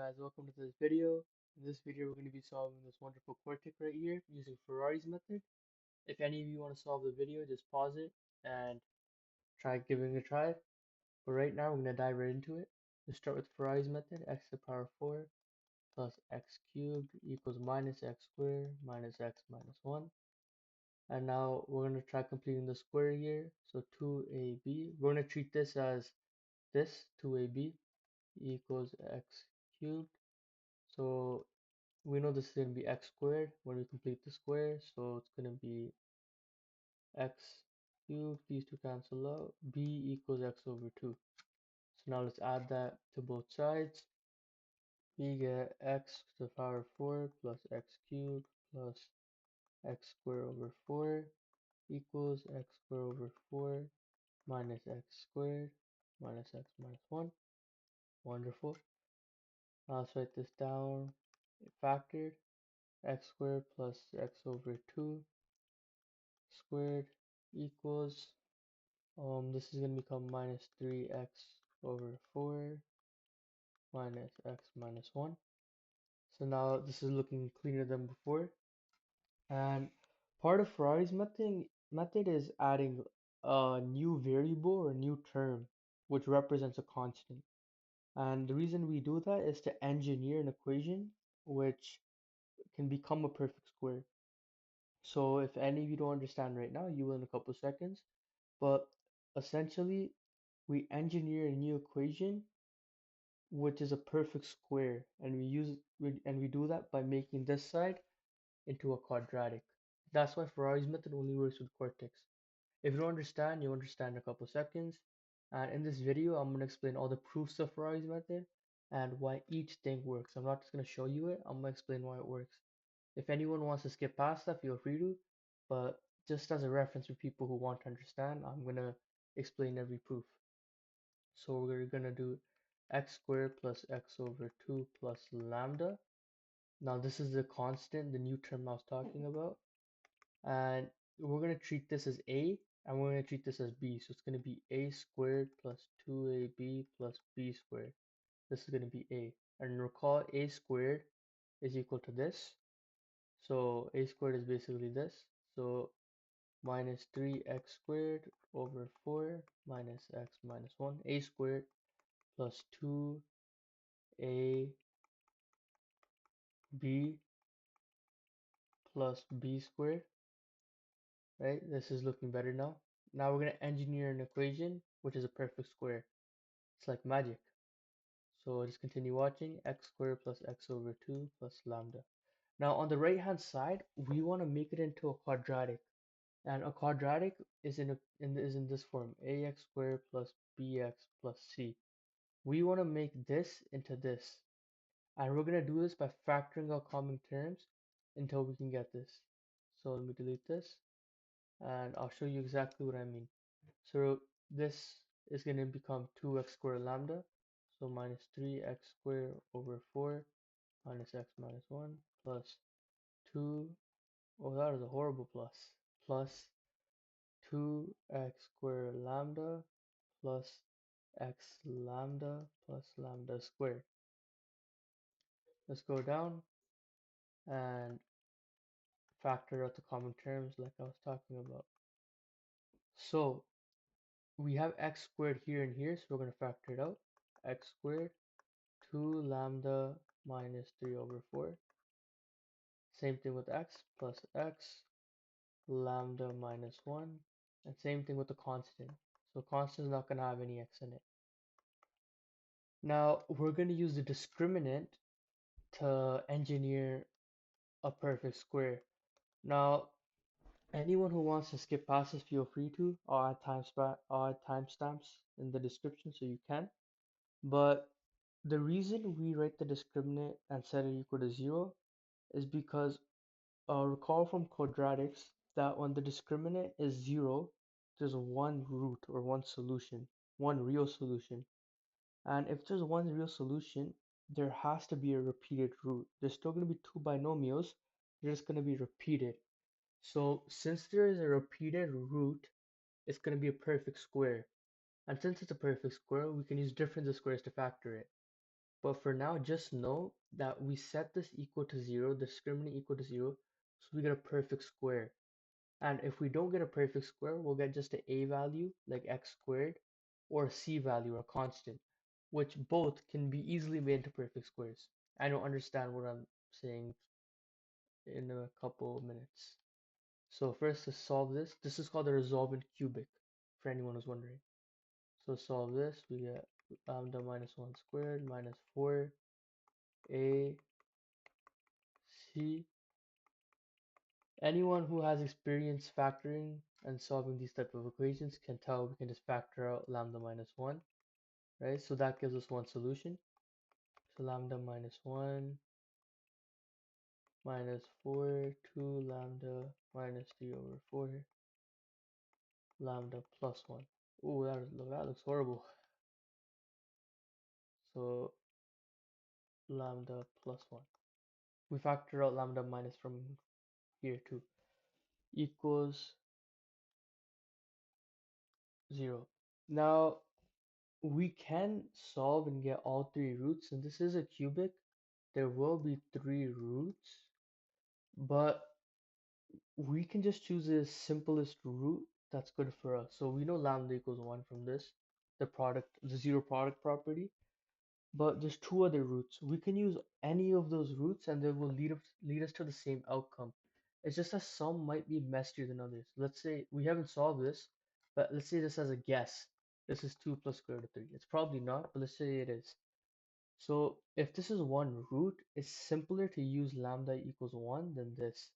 guys, welcome to this video. In this video, we're going to be solving this wonderful Quartic right here using Ferrari's method. If any of you want to solve the video, just pause it and try giving it a try. But right now, we're going to dive right into it. Let's start with Ferrari's method, x to the power 4 plus x cubed equals minus x squared minus x minus 1. And now we're going to try completing the square here. So 2ab, we're going to treat this as this, 2ab equals x cubed. So we know this is going to be x squared when we complete the square, so it's going to be x cubed, these two cancel out, b equals x over 2. So now let's add that to both sides. We get x to the power 4 plus x cubed plus x squared over 4 equals x squared over 4 minus x squared minus x minus 1. Wonderful. Now let's write this down factored. X squared plus x over 2 squared equals, this is going to become minus 3x over 4 minus x minus 1. So now this is looking cleaner than before. And part of Ferrari's method is adding a new variable or new term which represents a constant. And the reason we do that is to engineer an equation which can become a perfect square. So if any of you don't understand right now, you will in a couple seconds. But essentially, we engineer a new equation which is a perfect square, and we do that by making this side into a quadratic. That's why Ferrari's method only works with Quartic. If you don't understand, you'll understand in a couple seconds. And in this video, I'm going to explain all the proofs of Ferrari's method and why each thing works. I'm not just going to show you it, I'm going to explain why it works. If anyone wants to skip past that, feel free to. But just as a reference for people who want to understand, I'm going to explain every proof. So we're going to do x squared plus x over 2 plus lambda. Now this is the constant, the new term I was talking about. And we're going to treat this as a, and we're going to treat this as b. So it's going to be a squared plus 2ab plus b squared. This is going to be a. And recall a squared is equal to this. So a squared is basically this. So minus 3x squared over 4 minus x minus 1. A squared plus 2ab plus b squared. Right? This is looking better now. Now we're going to engineer an equation which is a perfect square. It's like magic. So just continue watching. X squared plus x over 2 plus lambda. Now on the right hand side, we want to make it into a quadratic. And a quadratic is in this form, ax squared plus bx plus c. We want to make this into this. And we're going to do this by factoring out common terms until we can get this. So let me delete this and I'll show you exactly what I mean. So this is going to become 2x squared lambda. So minus 3x squared over 4 minus x minus 1 plus 2. Oh, that is a horrible plus. Plus 2x squared lambda plus x lambda plus lambda squared. Let's go down and factor out the common terms like I was talking about. So we have x squared here and here, so we're going to factor it out. X squared 2 lambda minus 3 over 4. Same thing with x plus x lambda minus 1. And same thing with the constant. So constant is not going to have any x in it. Now we're going to use the discriminant to engineer a perfect square. Now anyone who wants to skip past this, feel free to. I'll add timestamps in the description so you can. But the reason we write the discriminant and set it equal to 0 is because recall from quadratics that when the discriminant is 0, there's one root or one solution, one real solution. And if there's one real solution, there has to be a repeated root. There's still going to be two binomials, they're just going to be repeated. So since there is a repeated root, it's going to be a perfect square. And since it's a perfect square, we can use difference of squares to factor it. But for now, just know that we set this equal to 0, the discriminant equal to 0, so we get a perfect square. And if we don't get a perfect square, we'll get just an a value, like x squared, or a c value, or a constant, which both can be easily made into perfect squares. I don't understand what I'm saying in a couple minutes. So first, to solve this is called the resolvent cubic, for anyone who's wondering. So solve this, we get lambda minus 1 squared minus 4ac. Anyone who has experience factoring and solving these type of equations can tell we can just factor out lambda minus 1, right? So that gives us one solution. So lambda minus 1 minus 4, 2 lambda minus 3 over 4 lambda plus 1. Ooh, that looks horrible. So lambda plus 1. We factor out lambda minus from here too. Equals 0. Now we can solve and get all three roots, and this is a cubic. There will be three roots, but we can just choose the simplest root that's good for us. So we know lambda equals 1 from this, the zero product property. But there's two other roots. We can use any of those roots and they will lead us to the same outcome. It's just that some might be messier than others. Let's say we haven't solved this, but let's say this as a guess. This is 2 plus square root of 3. It's probably not, but let's say it is. So if this is one root, it's simpler to use lambda equals 1 than this,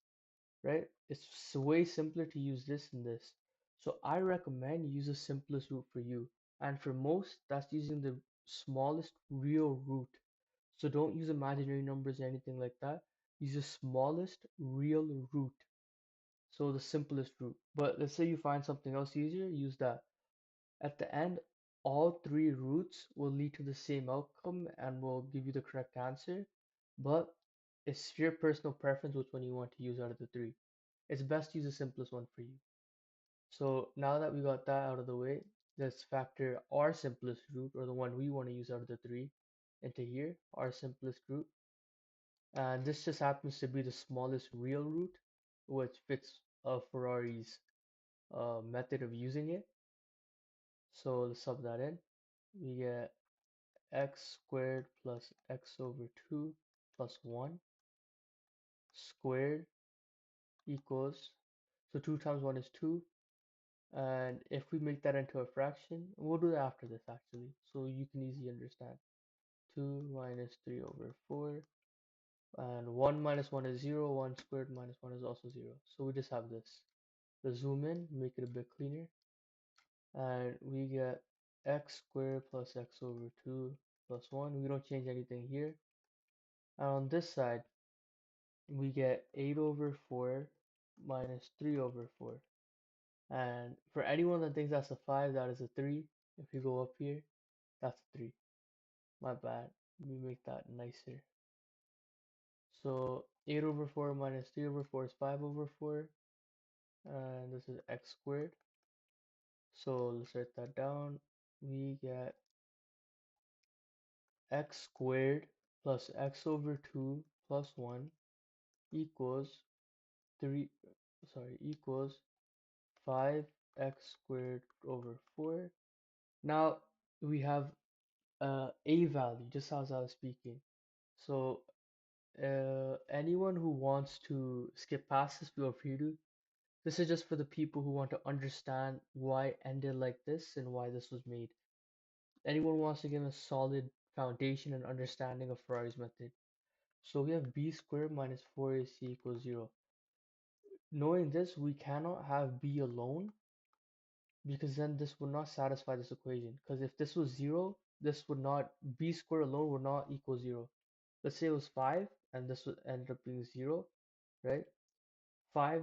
right? It's way simpler to use this than this. So I recommend you use the simplest root for you. And for most, that's using the smallest real root. So don't use imaginary numbers or anything like that. Use the smallest real root. So the simplest root. But let's say you find something else easier, use that. At the end, all three roots will lead to the same outcome and will give you the correct answer. But it's your personal preference which one you want to use out of the three. It's best to use the simplest one for you. So now that we got that out of the way, let's factor our simplest root, or the one we want to use out of the three, into here, our simplest root. And this just happens to be the smallest real root, which fits Ferrari's method of using it. So let's sub that in. We get x squared plus x over 2 plus 1 squared equals, so 2 times 1 is 2. And if we make that into a fraction, we'll do that after this actually, so you can easily understand. 2 minus 3 over 4, and 1 minus 1 is 0, 1 squared minus 1 is also 0. So we just have this. Let's zoom in, make it a bit cleaner, and we get x squared plus x over 2 plus 1. We don't change anything here. And on this side, we get 8 over 4 minus 3 over 4. And for anyone that thinks that's a 5, that is a 3. If you go up here, that's a 3. My bad. Let me make that nicer. So 8 over 4 minus 3 over 4 is 5 over 4. And this is x squared. So let's write that down. We get x squared plus x over 2 plus 1 equals 3, equals 5x squared over 4. Now we have a value, just as I was speaking. So anyone who wants to skip past this, feel free to. This is just for the people who want to understand why it ended like this and why this was made. Anyone who wants to give a solid foundation and understanding of Ferrari's method. So we have b squared minus 4ac equals 0. Knowing this, we cannot have b alone because then this would not satisfy this equation. Because if this was 0, this would not, b squared alone would not equal 0. Let's say it was 5 and this would end up being 0, right? 5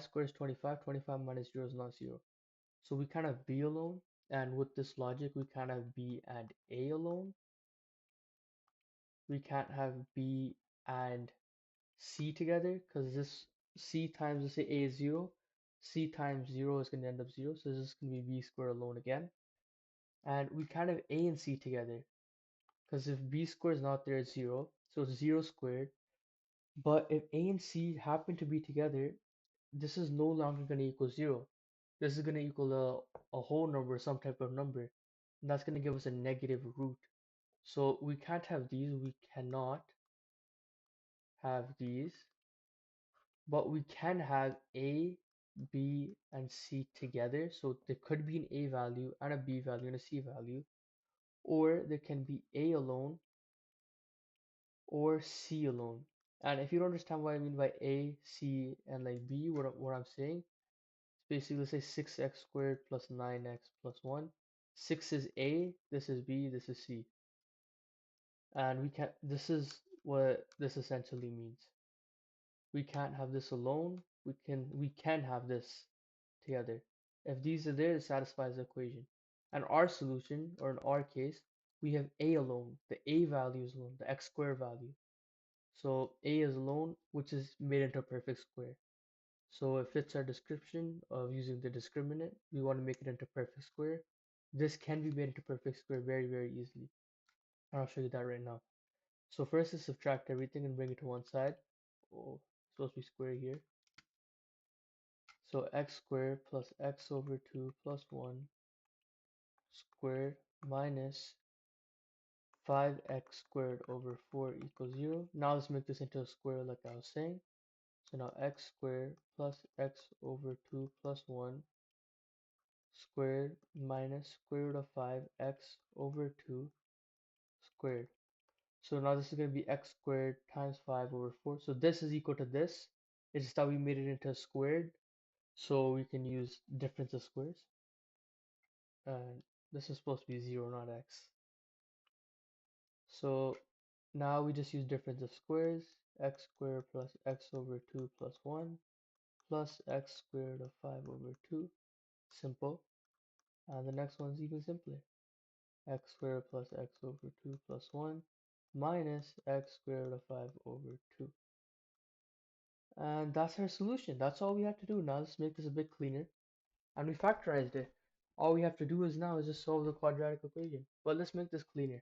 squared is 25, 25 minus 0 is not 0. So we can't have b alone, and with this logic, we can't have b and a alone. We can't have b and c together, because this c times, let's say a is 0, c times 0 is going to end up 0, so this is going to be b squared alone again. And we can't have a and c together, because if b squared is not there, it's 0. So it's 0 squared. But if a and c happen to be together, this is no longer going to equal 0. This is going to equal a whole number, some type of number. And that's going to give us a negative root. So we can't have these. We cannot have these. But we can have a, b, and c together. So there could be an a value and a b value and a c value. Or there can be a alone or c alone. And if you don't understand what I mean by a, c, and like b, what I'm saying, it's basically, let's say 6x squared plus 9x plus 1. 6 is a, this is b, this is c. And this is what this essentially means. We can't have this alone. We can have this together. If these are there, it satisfies the equation. And our solution, or in our case, we have a alone. The a value is alone, the x squared value. So a is alone, which is made into a perfect square. So it fits our description of using the discriminant. We want to make it into perfect square. This can be made into perfect square very, very easily. And I'll show you that right now. So first is subtract everything and bring it to one side. Oh, it's supposed to be square here. So x squared plus x over 2 plus 1 squared minus 5x squared over 4 equals 0. Now let's make this into a square like I was saying. So now x squared plus x over 2 plus 1 squared minus square root of 5x over 2 squared. So now this is going to be x squared times 5 over 4. So this is equal to this. It's just that we made it into a squared. So we can use difference of squares. And this is supposed to be 0, not x. So now we just use difference of squares. X squared plus x over 2 plus 1 plus x squared of 5 over 2. Simple. And the next one's even simpler. X squared plus x over 2 plus 1 minus x squared of 5 over 2. And that's our solution. That's all we have to do. Now let's make this a bit cleaner. And we factorized it. All we have to do is now is just solve the quadratic equation. But let's make this cleaner.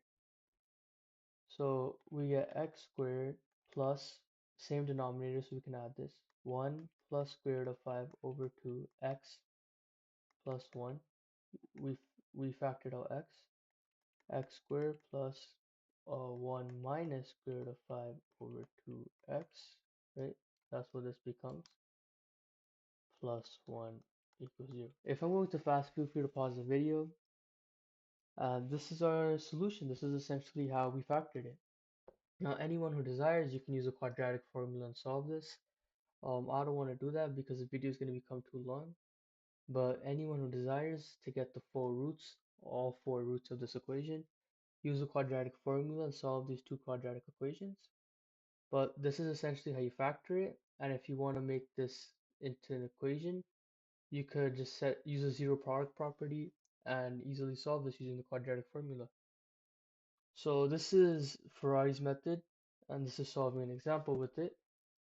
So we get x squared plus same denominator, so we can add this. 1 plus square root of 5 over 2 x plus 1. We we factored out x squared plus 1 minus square root of 5 over 2x, right? That's what this becomes, plus 1 equals 0. If I'm going too fast, feel free to pause the video. This is our solution. This is essentially how we factored it. Now, anyone who desires, you can use a quadratic formula and solve this. I don't want to do that because the video is going to become too long. But anyone who desires to get the full roots, all four roots of this equation, use a quadratic formula and solve these two quadratic equations. But this is essentially how you factor it. And if you want to make this into an equation, you could just use a zero product property and easily solve this using the quadratic formula. So this is Ferrari's method, and this is solving an example with it.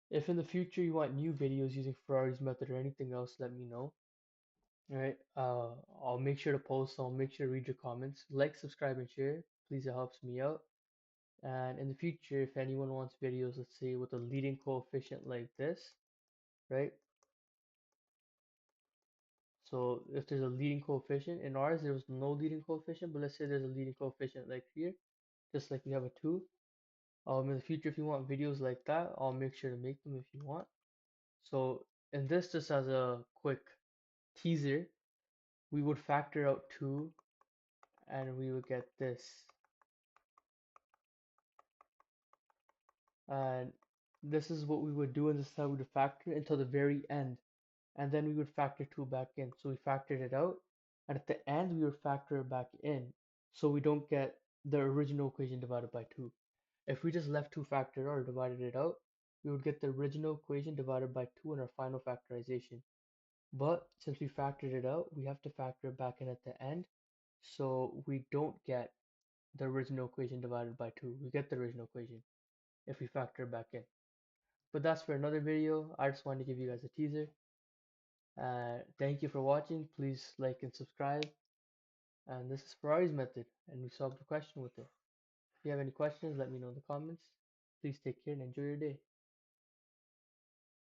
If in the future you want new videos using Ferrari's method or anything else, let me know. Alright, I'll make sure to post, I'll make sure to read your comments. Like, subscribe, and share. Please, it helps me out. And in the future, if anyone wants videos, let's say with a leading coefficient like this, right? So if there's a leading coefficient, in ours there was no leading coefficient, but let's say there's a leading coefficient like here, just like we have a 2. In the future, if you want videos like that, I'll make sure to make them if you want. So in this, just as a quick teaser, we would factor out 2 and we would get this. And this is what we would do, and this is how we would factor it until the very end. And then we would factor 2 back in. So we factored it out, and at the end we would factor it back in, so we don't get the original equation divided by 2. If we just left 2 factored out or divided it out, we would get the original equation divided by 2 in our final factorization. But since we factored it out, we have to factor it back in at the end, so we don't get the original equation divided by 2. We get the original equation if we factor it back in. But that's for another video. I just wanted to give you guys a teaser. Thank you for watching. Please like and subscribe. And this is Ferrari's method, and we solved the question with it. If you have any questions, let me know in the comments. Please take care and enjoy your day.